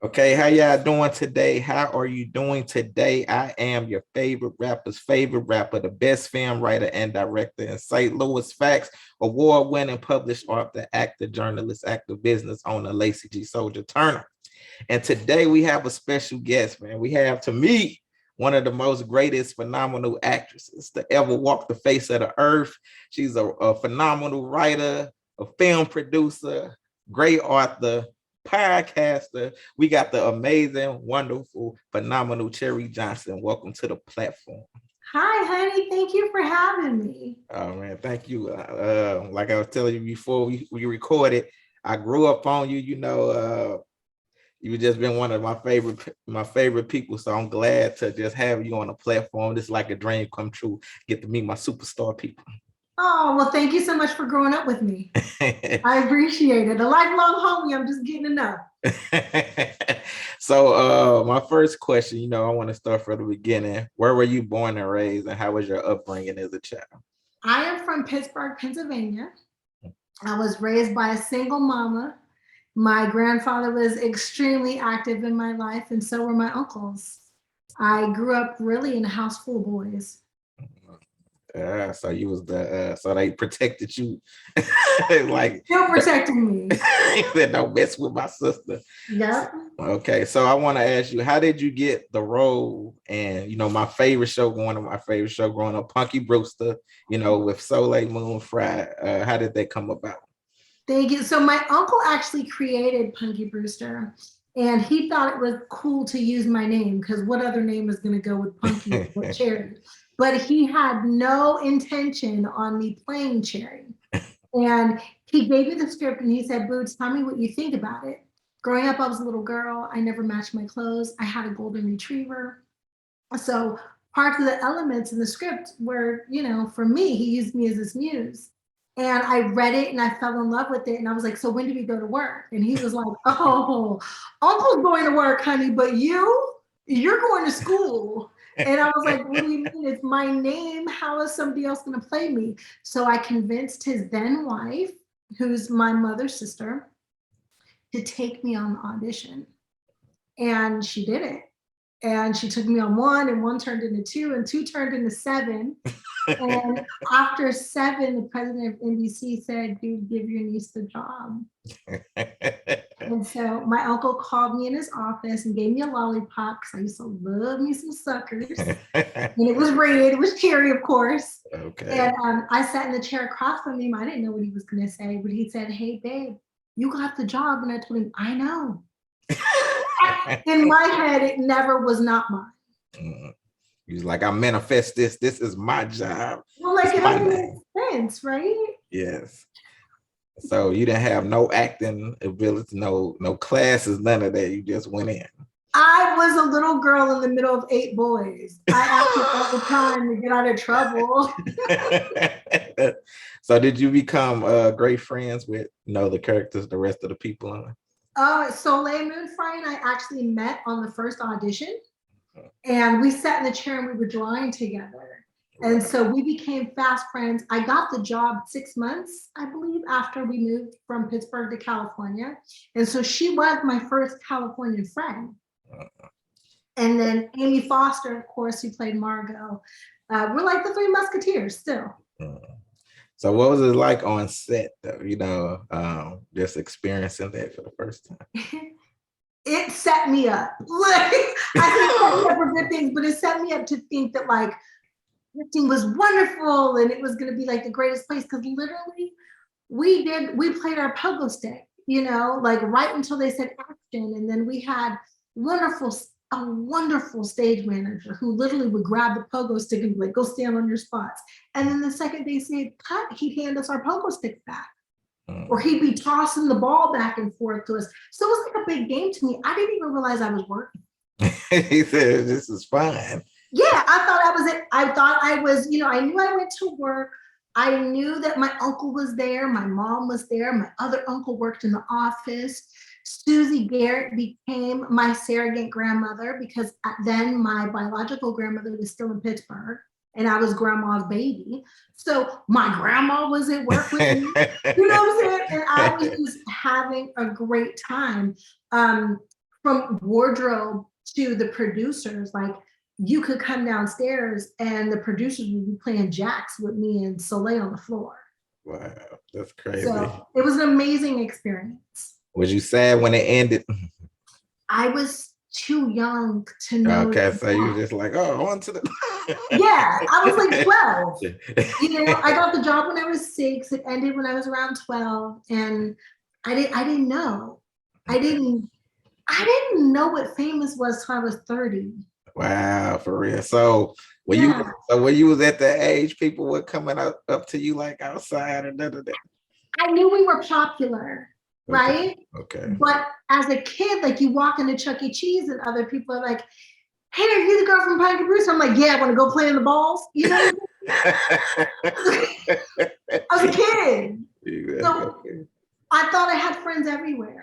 Okay, how y'all doing today? How are you doing today? I am your favorite rapper's favorite rapper, the best film writer and director in St. Louis. Facts, award-winning published author, actor, journalist, active business owner, Lacey G. Soldier Turner. And today we have a special guest, man. We have, to me, one of the most greatest phenomenal actresses to ever walk the face of the earth. She's a phenomenal writer, a film producer, great author, podcaster. We got the amazing, wonderful, phenomenal Cherie Johnson. Welcome to the platform. Hi, honey. Thank you for having me. Oh man, thank you. Like I was telling you before we recorded, I grew up on you. You've just been one of my favorite people. So I'm glad to just have you on the platform. It's like a dream come true. Get to meet my superstar people. Oh, well, thank you so much for growing up with me. I appreciate it. A lifelong homie, I'm just getting to know. So my first question, I want to start from the beginning. Where were you born and raised, and how was your upbringing as a child? I am from Pittsburgh, Pennsylvania. I was raised by a single mama. My grandfather was extremely active in my life, and so were my uncles. I grew up really in a house full of boys. So you was so they protected you, like Still protecting me. said, don't mess with my sister. Yep. Okay, so I want to ask you, how did you get the role? And my favorite show, growing up, Punky Brewster, with Soleil Moon Frye. How did that come about? Thank you. So my uncle actually created Punky Brewster, and he thought it was cool to use my name because what other name is going to go with Punky or Cherry? But he had no intention on me playing Cherry. And he gave me the script and he said, Boots, tell me what you think about it. Growing up, I was a little girl. I never matched my clothes. I had a golden retriever. So parts of the elements in the script were, for me, he used me as his muse. And I read it and I fell in love with it. And I was like, so when do we go to work? And he was like, oh, Uncle's going to work, honey, but you're going to school. And I was like, what do you mean? It's my name. How is somebody else going to play me? So I convinced his then wife, who's my mother's sister, to take me on the audition. And she did it. And she took me on one, and one turned into two, and two turned into seven. And after seven, the president of NBC said, dude, give your niece the job. And so my uncle called me in his office and gave me a lollipop because I used to love me some suckers. And it was red, it was cherry, of course. Okay. And I sat in the chair across from him. I didn't know what he was going to say, but he said, hey, babe, you got the job. And I told him, I know. In my head, it never was not mine. He's like, I manifest this. This is my job. Well, like it only makes sense, right? Yes. So you didn't have no acting ability, no classes, none of that. You just went in. I was a little girl in the middle of 8 boys. I acted all the time to get out of trouble. So did you become great friends with the characters, the rest of the people on it? Soleil Moon Frye and I actually met on the first audition, and we sat in the chair and we were drawing together. And so we became fast friends. I got the job 6 months, I believe, after we moved from Pittsburgh to California. And so she was my first Californian friend. And then Amy Foster, of course, who played Margot. We're like the Three Musketeers still. So what was it like on set, though, just experiencing that for the first time? It set me up. Like, I think it set me up for good things, but it set me up to think that like acting was wonderful and it was going to be like the greatest place, because literally we played our pogo stick, like right until they said action. And then we had a wonderful stage manager who literally would grab the pogo stick and be like, go stand on your spots. And then the second they said cut, he'd hand us our pogo stick back. Or he'd be tossing the ball back and forth to us. So it was like a big game to me. I didn't even realize I was working. He said, this is fine. Yeah, I thought that was it. I thought I was, I knew I went to work. I knew that my uncle was there. My mom was there. My other uncle worked in the office. Susie Garrett became my surrogate grandmother because then my biological grandmother was still in Pittsburgh. And I was grandma's baby. So my grandma was at work with me, you know what I'm saying? And I was just having a great time. from wardrobe to the producers, like you could come downstairs and the producers would be playing jacks with me and Soleil on the floor. Wow, that's crazy. So it was an amazing experience. Was you sad when it ended? I was too young to know. Okay, so you were just like, oh, on to the. Yeah, I was like 12. You know, I got the job when I was 6. It ended when I was around 12, and I didn't know. I didn't know what famous was till I was 30. Wow, for real. So when you was at that age, people were coming up to you like outside or da. I knew we were popular, right? Okay. But as a kid, like you walk into Chuck E. Cheese and other people are like, hey, are you the girl from Punky Brewster? I'm like, yeah, I want to go play in the balls. You know? I was a kid. So I thought I had friends everywhere.